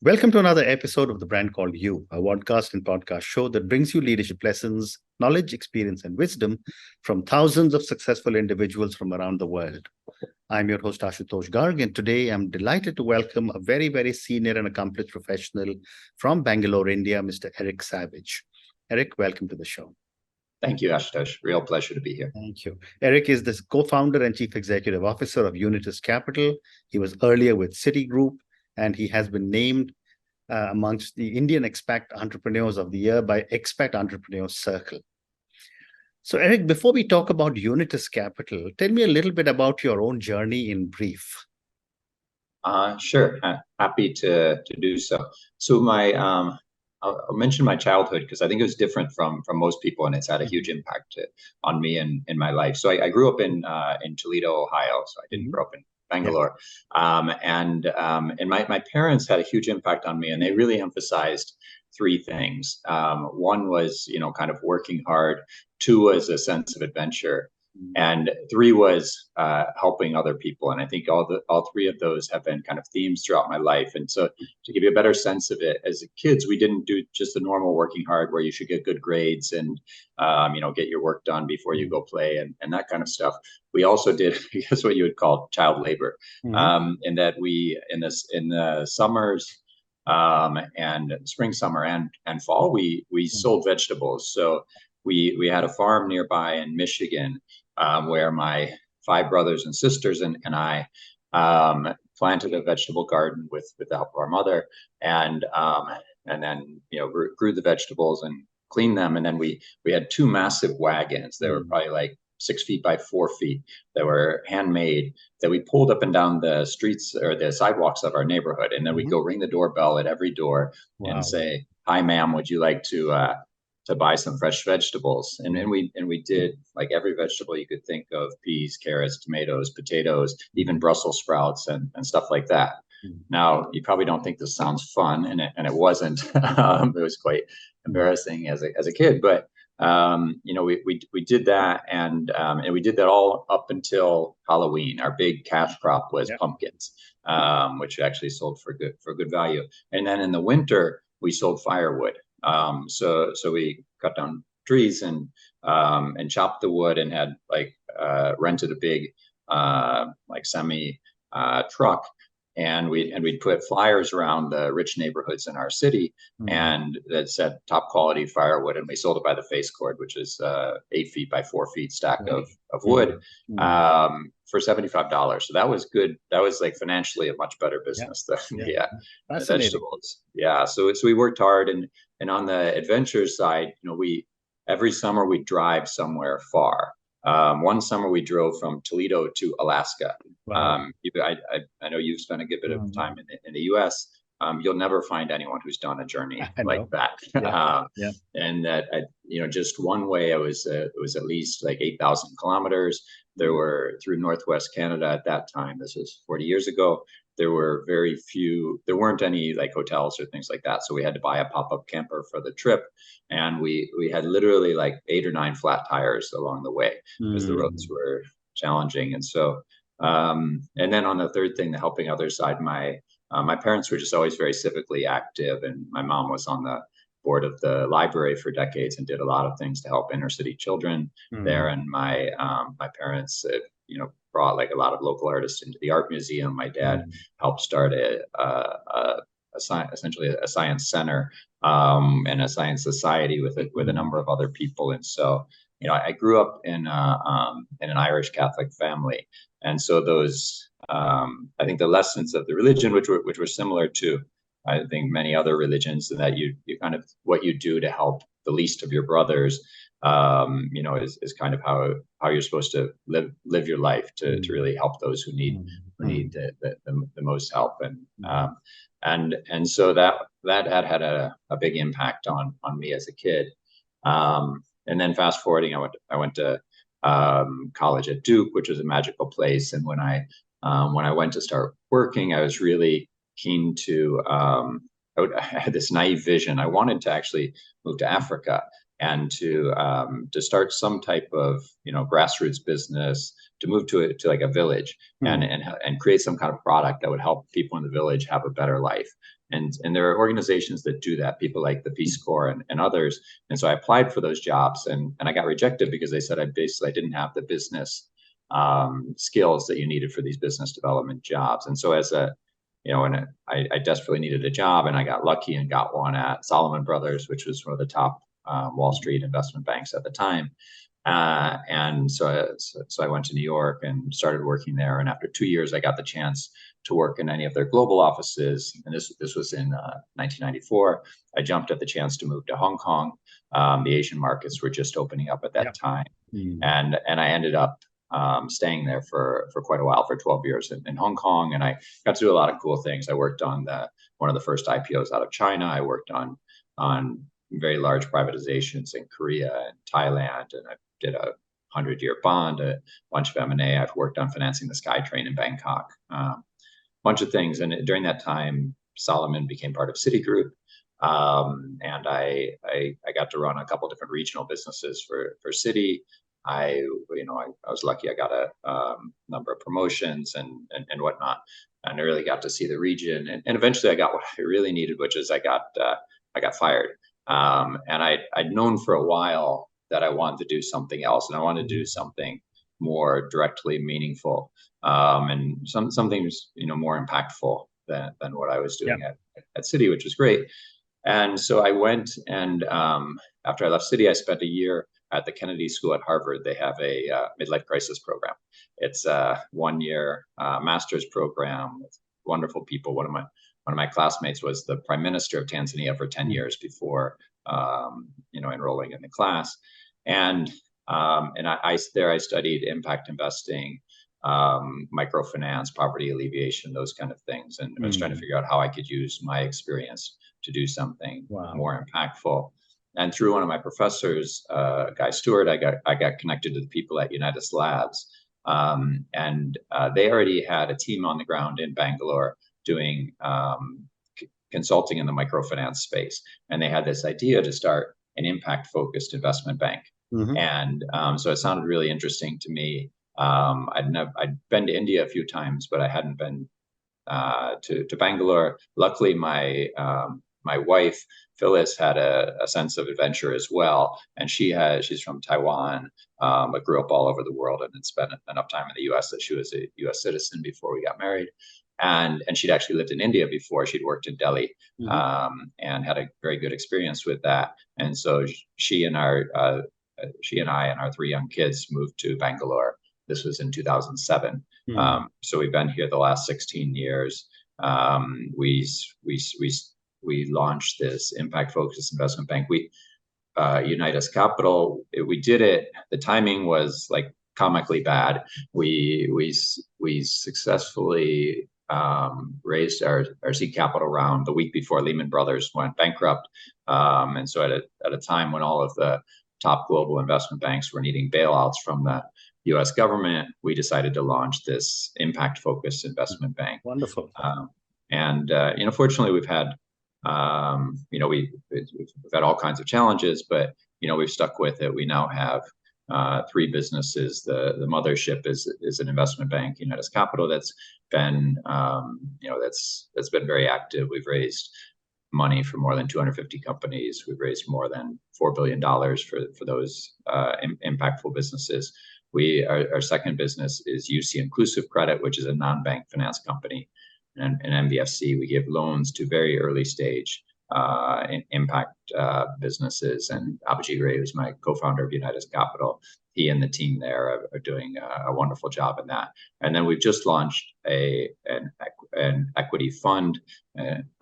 Welcome to another episode of The Brand Called You, a podcast and podcast show that brings you leadership lessons, knowledge, experience, and wisdom from thousands of successful individuals from around the world. I'm your host, Ashutosh Garg, and today I'm delighted to welcome a very, very senior and accomplished professional from Bangalore, India, Mr. Eric Savage. Eric, welcome to the show. Thank you, Ashutosh. Real pleasure to be here. Thank you. Eric is the co-founder and chief executive officer of Unitus Capital. He was earlier with Citigroup, and he has been named amongst the Indian Expat Entrepreneurs of the Year by Expat Entrepreneurs Circle. So, Eric, before we talk about Unitus Capital, tell me a little bit about your own journey in brief. Sure. Happy to do so. So I'll mention my childhood because I think it was different from most people, and it's had a huge impact on me and in my life. So I grew up in Toledo, Ohio. So I didn't grow up in Bangalore. And my parents had a huge impact on me, and they really emphasized three things. One was, kind of working hard. Two was a sense of adventure. And three was helping other people. And I think all three of those have been kind of themes throughout my life. And so to give you a better sense of it, as kids, we didn't do just the normal working hard where you should get good grades and, get your work done before you go play and that kind of stuff. We also did, I guess, what you would call child labor, in that we, in the summers, and spring, summer, and fall, we sold vegetables. So we had a farm nearby in Michigan, where my 5 brothers and sisters and I planted a vegetable garden with the help of our mother, and then grew the vegetables and cleaned them. And then we had 2 massive wagons. They were probably like 6 feet by 4 feet, that were handmade, that we pulled up and down the streets or the sidewalks of our neighborhood. And then we'd go ring the doorbell at every door and say, "Hi, ma'am, would you like to buy some fresh vegetables?" And we did like every vegetable you could think of: peas, carrots, tomatoes, potatoes, even Brussels sprouts and stuff like that. Now, you probably don't think this sounds fun, and it wasn't. It was quite embarrassing as a kid, but we did that, and we did that all up until Halloween. Our big cash crop was pumpkins, which actually sold for good value. And then in the winter, we sold firewood. So we cut down trees and chopped the wood, and had rented a big semi truck, and we'd put flyers around the rich neighborhoods in our city, and that said top quality firewood, and we sold it by the face cord, which is 8 feet by 4 feet stack of wood, for $75. So that was good. That was like financially a much better business than the vegetables. So we worked hard, and on the adventure side, every summer we drive somewhere far. One summer we drove from Toledo to Alaska. Wow. I know you've spent a good bit of time in the U.S. You'll never find anyone who's done a journey like that. And that, just one way, it was at least like 8,000 kilometers. There were, through Northwest Canada at that time, this was 40 years ago, there weren't any like hotels or things like that. So we had to buy a pop-up camper for the trip. And we had literally like 8 or 9 flat tires along the way, because the roads were challenging. And so, and then on the third thing, the helping others side, my parents were just always very civically active. And my mom was on the board of the library for decades and did a lot of things to help inner city children there. And my parents, brought like a lot of local artists into the art museum. My dad helped start essentially a science center, and a science society with a number of other people. And so, I grew up in an Irish Catholic family, and so those I think the lessons of the religion, which were similar to, I think, many other religions, and that you kind of, what you do to help the least of your brothers, is kind of how you're supposed to live your life to really help those who need the most help. And so that had a big impact on me as a kid. And then fast forwarding, I went to college at Duke, which was a magical place. And when I went to start working, I was really keen to, I had this naive vision. I wanted to actually move to Africa and to start some type of grassroots business, to move to like a village and create some kind of product that would help people in the village have a better life. And there are organizations that do that, people like the Peace Corps and others. And so I applied for those jobs, and I got rejected because they said I didn't have the business skills that you needed for these business development jobs. And so and I desperately needed a job, and I got lucky and got one at Salomon Brothers, which was one of the top Wall Street investment banks at the time. And so I went to New York and started working there. And after 2 years, I got the chance to work in any of their global offices. And this was in 1994. I jumped at the chance to move to Hong Kong. The Asian markets were just opening up at that time. And I ended up staying there for quite a while, for 12 years in Hong Kong. And I got to do a lot of cool things. I worked on one of the first IPOs out of China. I worked on very large privatizations in Korea and Thailand, and I did a 100-year bond, a bunch of M&A. I've worked on financing the SkyTrain in Bangkok, bunch of things. And during that time, Salomon became part of Citigroup. And I got to run a couple different regional businesses for Citi. I was lucky. I got a number of promotions and whatnot, and I really got to see the region. And eventually, I got what I really needed, which is I got fired. And I'd known for a while that I wanted to do something else, and I wanted to do something more directly meaningful, and something more impactful than what I was doing at Citi, which was great. And so I went, and after I left Citi, I spent a year at the Kennedy School at Harvard. They have a midlife crisis program. It's a 1-year master's program with wonderful people. One of my classmates was the Prime Minister of Tanzania for 10 years before enrolling in the class. And I studied impact investing, microfinance, poverty alleviation, those kind of things. And I was trying to figure out how I could use my experience to do something more impactful. And through one of my professors, Guy Stewart, I got connected to the people at Unitus Labs. And they already had a team on the ground in Bangalore doing consulting in the microfinance space. And they had this idea to start an impact-focused investment bank. And so it sounded really interesting to me. I'd been to India a few times, but I hadn't been to Bangalore. Luckily, my wife Phyllis had a sense of adventure as well, and she's from Taiwan, but grew up all over the world and had spent enough time in the U.S. that she was a U.S. citizen before we got married. And she'd actually lived in India before. She'd worked in Delhi, and had a very good experience with that. And so she and I and our 3 young kids moved to Bangalore. This was in 2007. So we've been here the last 16 years. We launched this impact-focused investment bank. Unitus Capital. We did it. The timing was like comically bad. We successfully raised our seed capital round the week before Lehman Brothers went bankrupt. And so at a time when all of the top global investment banks were needing bailouts from the U.S. government, we decided to launch this impact-focused investment bank. Wonderful. Fortunately, we've had we've had all kinds of challenges, but we've stuck with it. We now have 3 businesses. The mothership is an investment bank, Unitus Capital, that's been that's been very active. We've raised money for more than 250 companies. We've raised more than $4 billion for those impactful businesses. Our second business is UC Inclusive Credit, which is a non-bank finance company. And MVFC, we give loans to very early stage impact businesses. And Abhijit Ray, who's my co-founder of Unitus Capital, he and the team there are doing a wonderful job in that. And then we've just launched an equity fund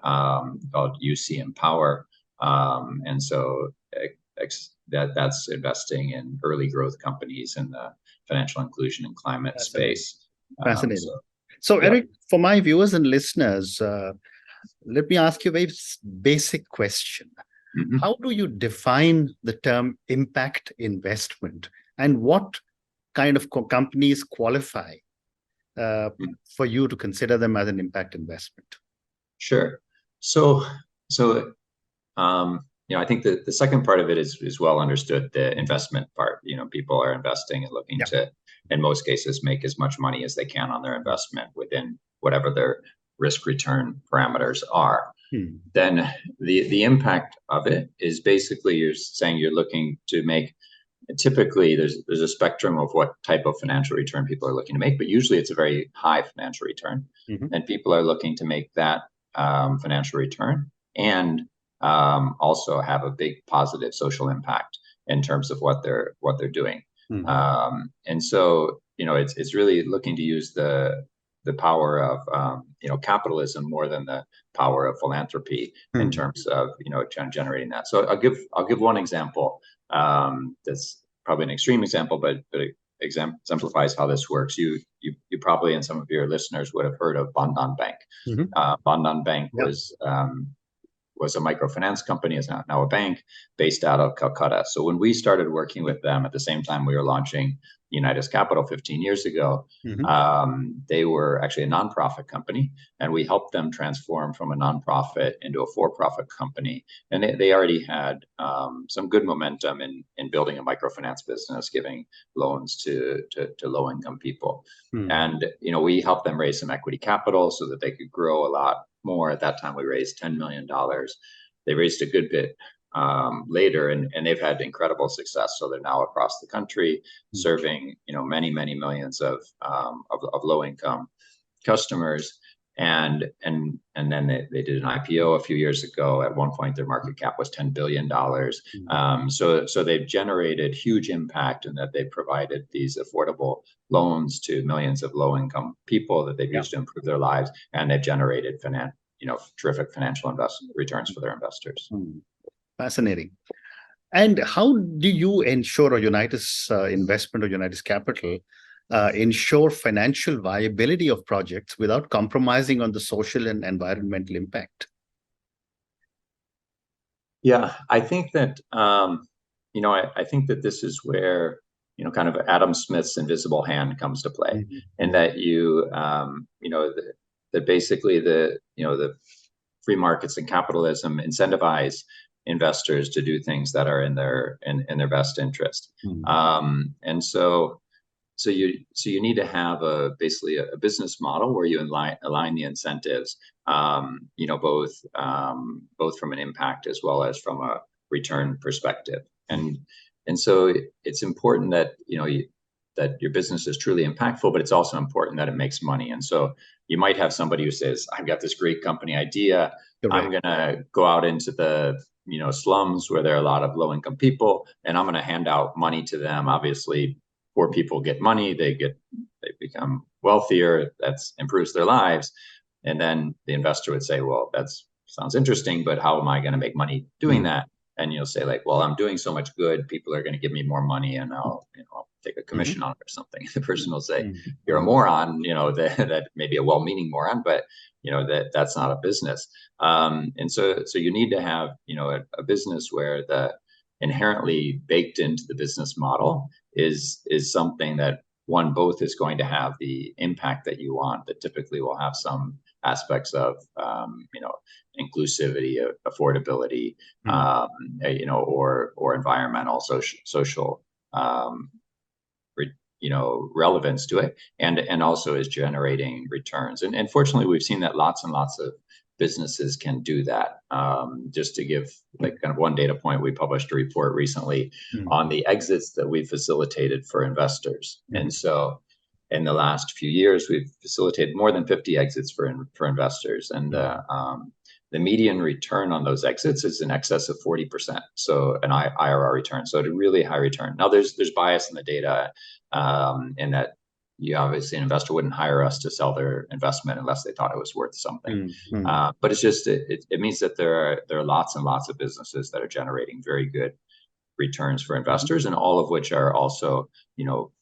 called UC Empower. And so that's investing in early growth companies in the financial inclusion and climate space. Fascinating. So Eric, for my viewers and listeners, let me ask you a very basic question. How do you define the term impact investment, and what kind of companies qualify for you to consider them as an impact investment? Sure. So I think the second part of it is well understood. The investment part, people are investing and looking to, in most cases, make as much money as they can on their investment within whatever their risk return parameters are. then the impact of it is basically you're saying you're looking to make. Typically, there's a spectrum of what type of financial return people are looking to make, but usually it's a very high financial return, and people are looking to make that financial return and also have a big positive social impact in terms of what they're doing. And so, it's really looking to use the power of capitalism more than the power of philanthropy in terms of generating that. So I'll give one example that's probably an extreme example, but it exemplifies how this works. You probably, and some of your listeners would have heard of Bandhan Bank. Bandhan Bank was a microfinance company, is now a bank based out of Calcutta. So when we started working with them at the same time we were launching Unitus Capital 15 years ago, they were actually a nonprofit company, and we helped them transform from a nonprofit into a for-profit company. And they already had some good momentum in building a microfinance business, giving loans to low-income people. And we helped them raise some equity capital so that they could grow a lot more. At that time, we raised $10 million. They raised a good bit later, and they've had incredible success. So they're now across the country serving many millions of low-income customers. And then they did an IPO a few years ago. At one point, their market cap was $10 billion. So they've generated huge impact in that they provided these affordable loans to millions of low-income people that they've used to improve their lives, and they've generated terrific financial returns for their investors. Fascinating. And how do you ensure, or Unitus Investment or Unitus Capital ensure financial viability of projects without compromising on the social and environmental impact? Yeah, I think that I think that this is where kind of Adam Smith's invisible hand comes to play, and that that basically the free markets and capitalism incentivize investors to do things that are in their best interest. And so you need to have basically a business model where you align the incentives, both from an impact as well as from a return perspective. And so it's important that that your business is truly impactful, but it's also important that it makes money. And so you might have somebody who says, "I've got this great company idea. I'm going to go out into the slums where there are a lot of low-income people, and I'm going to hand out money to them." Obviously, poor people get money, they become wealthier, that improves their lives. And then the investor would say, "Well, that sounds interesting, but how am I going to make money doing that?" And you'll say, like, "Well, I'm doing so much good, people are going to give me more money, and I'll take a commission on it or something." The person will say, "You're a moron," that may be a well-meaning moron, but that's not a business. And so you need to have a business where the inherently baked into the business model is something that both is going to have the impact that you want, that typically will have some aspects of inclusivity, affordability, or environmental, social relevance to it, and also is generating returns. And fortunately, we've seen that lots and lots of businesses can do that. Just to give kind of one data point, we published a report recently on the exits that we facilitated for investors. And so in the last few years, we've facilitated more than 50 exits for investors. And the median return on those exits is in excess of 40%. So an IRR return. So a really high return. Now there's bias in the data, in that obviously an investor wouldn't hire us to sell their investment unless they thought it was worth something. But it's just, it means that there are lots and lots of businesses that are generating very good returns for investors, and all of which are also,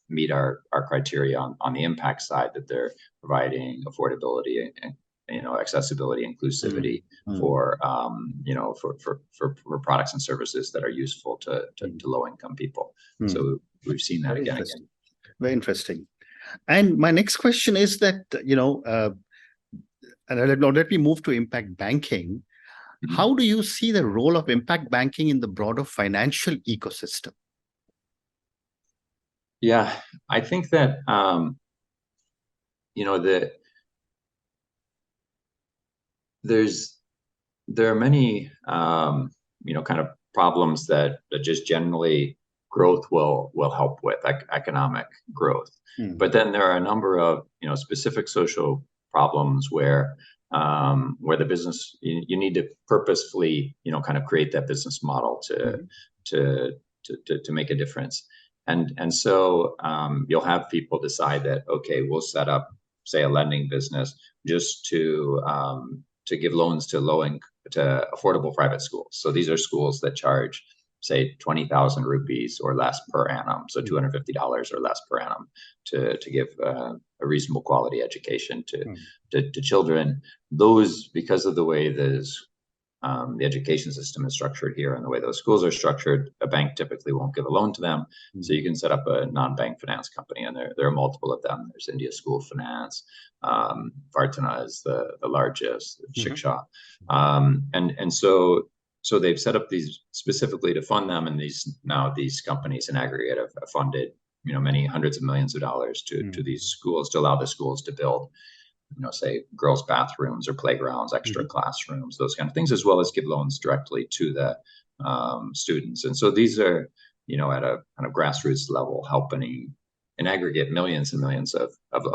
meet our criteria on the impact side, that they're providing affordability and accessibility, inclusivity for products and services that are useful to low-income people. So we've seen that again. Very interesting. And my next question is that, and let me move to impact banking. How do you see the role of impact banking in the broader financial ecosystem? Yeah, I think that, there's there are many, kind of problems that just generally growth will help with, economic growth. But then there are a number of, specific social problems where the business, you need to purposefully, kind of create that business model to make a difference. And so you'll have people decide that, okay, we'll set up, say, a lending business just to give loans to to affordable private schools. So these are schools that charge, say, 20,000 rupees or less per annum, so $250 or less per annum, to give a reasonable quality education to children. Those, because of the way the education system is structured here and the way those schools are structured, a bank typically won't give a loan to them. So you can set up a non-bank finance company, and there are multiple of them. There's India School Finance, Vartana is the largest, Shiksha, and so they've set up these specifically to fund them, and these companies in aggregate have funded many hundreds of millions of dollars to these schools, to allow the schools to build, say, girls' bathrooms or playgrounds, extra classrooms, those kind of things, as well as give loans directly to the students. And so these are, at a kind of grassroots level, helping in aggregate millions and millions of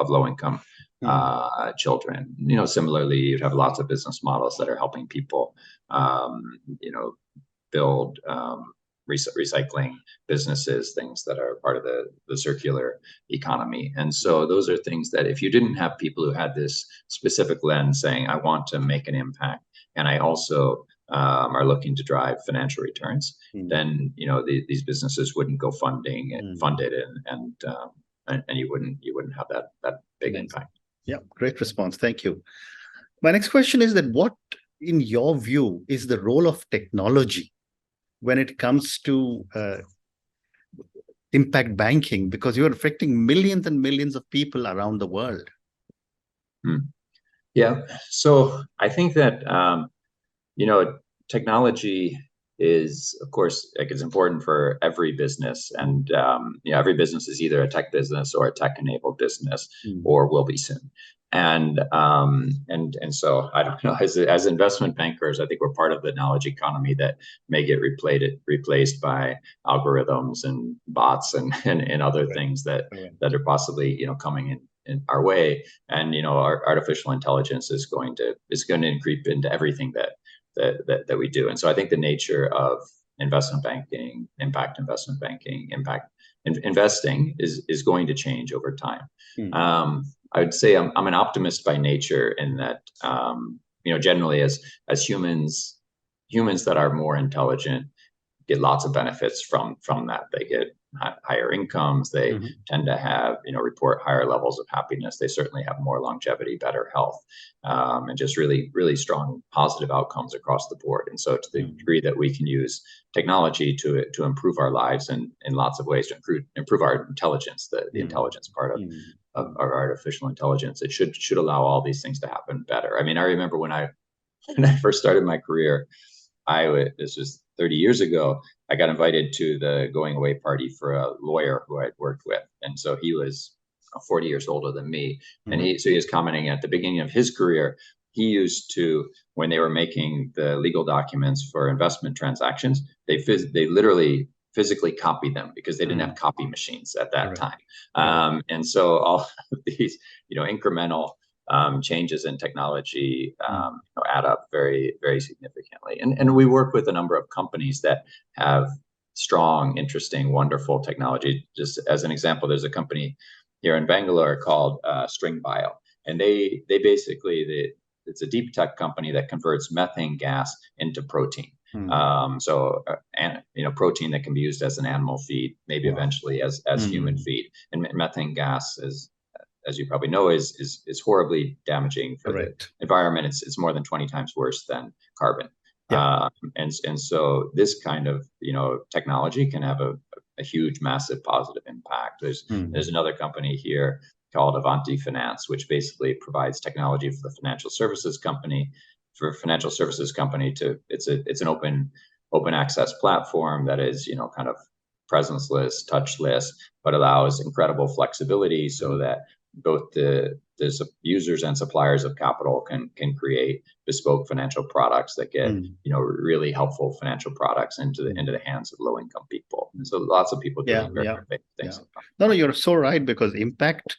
low-income children. Similarly, you'd have lots of business models that are helping people, build recycling businesses, things that are part of the circular economy. And so those are things that if you didn't have people who had this specific lens saying, I want to make an impact, and I also are looking to drive financial returns, then these businesses wouldn't go funded, and you wouldn't have that big impact. Yeah, great response. Thank you. My next question is that what, in your view, is the role of technology when it comes to impact banking? Because you're affecting millions and millions of people around the world. Yeah. So I think that, technology is, of course, it's important for every business, and every business is either a tech business or a tech-enabled business, or will be soon. And so I don't know, as investment bankers, I think we're part of the knowledge economy that may get replaced by algorithms and bots and other things that are possibly coming in our way. And our artificial intelligence is going to creep into everything that we do. And so I think the nature of investment banking, impact investment banking, impact investing is going to change over time. I would say I'm an optimist by nature, in that generally as humans that are more intelligent get lots of benefits from that. They get higher incomes. They tend to have, report higher levels of happiness. They certainly have more longevity, better health, and just really, really strong positive outcomes across the board. And so to the degree that we can use technology to improve our lives in lots of ways, to improve our intelligence, the intelligence part of our artificial intelligence, it should allow all these things to happen better. I mean, I remember when I first started my career, this was 30 years ago, I got invited to the going away party for a lawyer who I'd worked with. And so he was 40 years older than me. And he was commenting at the beginning of his career, he used to, when they were making the legal documents for investment transactions, they literally physically copied them, because they didn't have copy machines at that time. And so all of these, incremental changes in technology add up very, very significantly. And we work with a number of companies that have strong, interesting, wonderful technology. Just as an example, there's a company here in Bangalore called String Bio, and they basically, it's a deep tech company that converts methane gas into protein. Protein that can be used as an animal feed, maybe eventually as human feed. And methane gas is, as you probably know, is horribly damaging for the environment. It's more than 20 times worse than carbon. And so this kind of technology can have a huge, massive positive impact. There's another company here called Avanti Finance, which basically provides technology for the financial services company. It's an open access platform that is kind of presenceless, touchless, but allows incredible flexibility, so that both the users and suppliers of capital can create bespoke financial products that get really helpful financial products into the hands of low income people. And so lots of people doing very big things. No, you're so right, because impact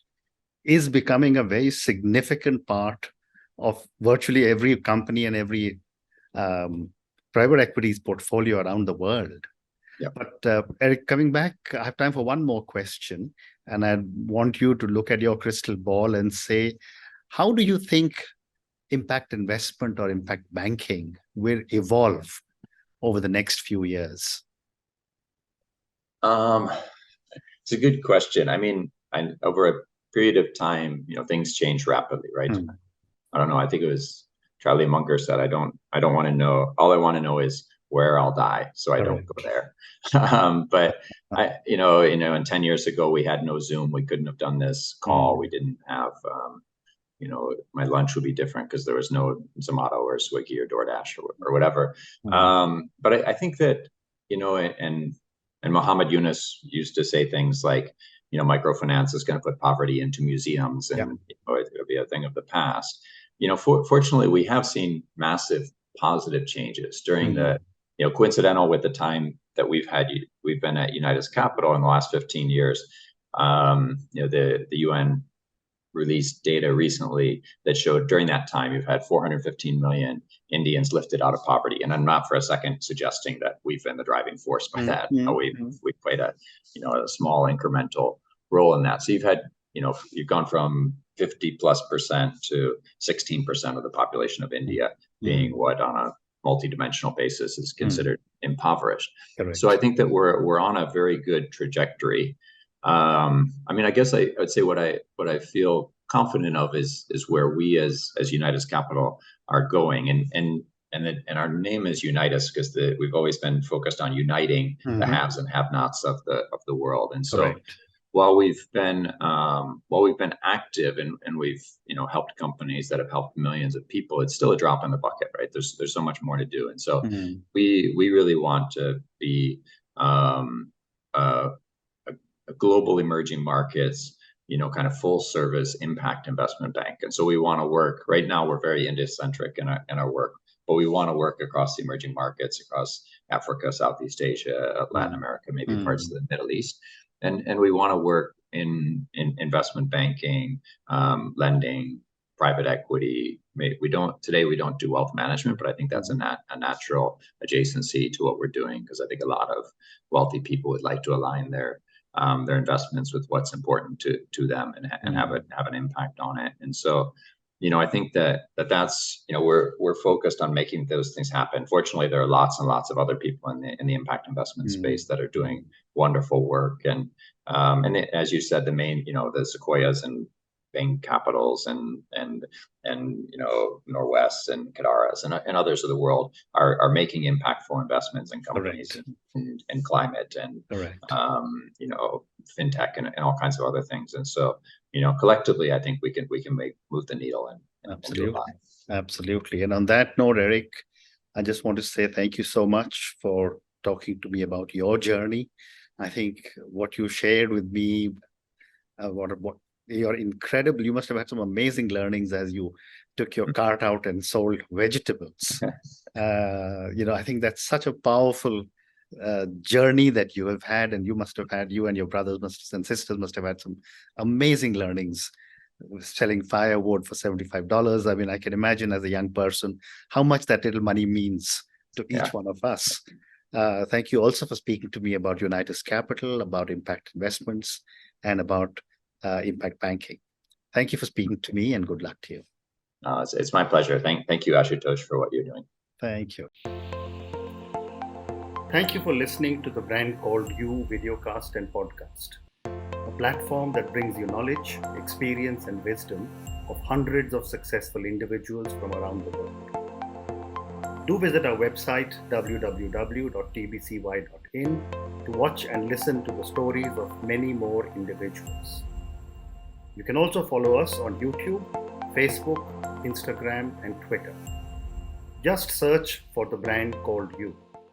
is becoming a very significant part of virtually every company and every private equities portfolio around the world. Yeah. But Eric, coming back, I have time for one more question, and I want you to look at your crystal ball and say, how do you think impact investment or impact banking will evolve over the next few years? It's a good question. I mean, over a period of time, things change rapidly, right? I don't know. I think it was Charlie Munger said, I don't want to know. All I want to know is where I'll die, so I don't go there. But and 10 years ago, we had no Zoom. We couldn't have done this call. We didn't have, my lunch would be different because there was no Zomato or Swiggy or DoorDash or whatever. But I think that, and Muhammad Yunus used to say things like, microfinance is going to put poverty into museums, and it'll be a thing of the past. Fortunately, we have seen massive positive changes during the, coincidental with the time that we've been at Unitus Capital in the last 15 years. The UN released data recently that showed during that time you've had 415 million Indians lifted out of poverty. And I'm not for a second suggesting that we've been the driving force by that. We've played a small incremental role in that. So you've gone from 50+% to 16% of the population of India being what on a multidimensional basis is considered impoverished. Correct. So I think that we're on a very good trajectory. I guess I would say what I feel confident of is where we as Unitus Capital are going, and our name is Unitus because we've always been focused on uniting the haves and have-nots of the world. And so while we've been active and we've helped companies that have helped millions of people, it's still a drop in the bucket, right? There's so much more to do, and so we really want to be a global emerging markets, kind of full service impact investment bank. And so we want to work. Right now, we're very India-centric in our work, but we want to work across the emerging markets, across Africa, Southeast Asia, Latin America, maybe parts of the Middle East. And we want to work in investment banking, lending, private equity. We don't do wealth management, but I think that's a natural adjacency to what we're doing, because I think a lot of wealthy people would like to align their investments with what's important to them and have an impact on it. And so, I think that's we're focused on making those things happen. Fortunately, there are lots and lots of other people in the impact investment space that are doing wonderful work. And as you said, the main, the Sequoias and Bain Capitals and Norwest and Kadaras and others of the world are making impactful investments in companies and climate and fintech and all kinds of other things. And so collectively, I think we can move the needle and absolutely. And on that note, Eric, I just want to say thank you so much for talking to me about your journey. I think what you shared with me, you're incredible. You must have had some amazing learnings as you took your cart out and sold vegetables. I think that's such a powerful journey that you have had, and you and your brothers and sisters must have had some amazing learnings selling firewood for $75. I mean, I can imagine as a young person how much that little money means to each one of us. Thank you also for speaking to me about Unitus Capital, about impact investments, and about impact banking. Thank you for speaking to me, and good luck to you. It's my pleasure. Thank you, Ashutosh, for what you're doing. Thank you. Thank you for listening to the Brand Called You videocast and podcast, a platform that brings you knowledge, experience, and wisdom of hundreds of successful individuals from around the world. Do visit our website, www.tbcy.in, to watch and listen to the stories of many more individuals. You can also follow us on YouTube, Facebook, Instagram, and Twitter. Just search for the Brand Called You.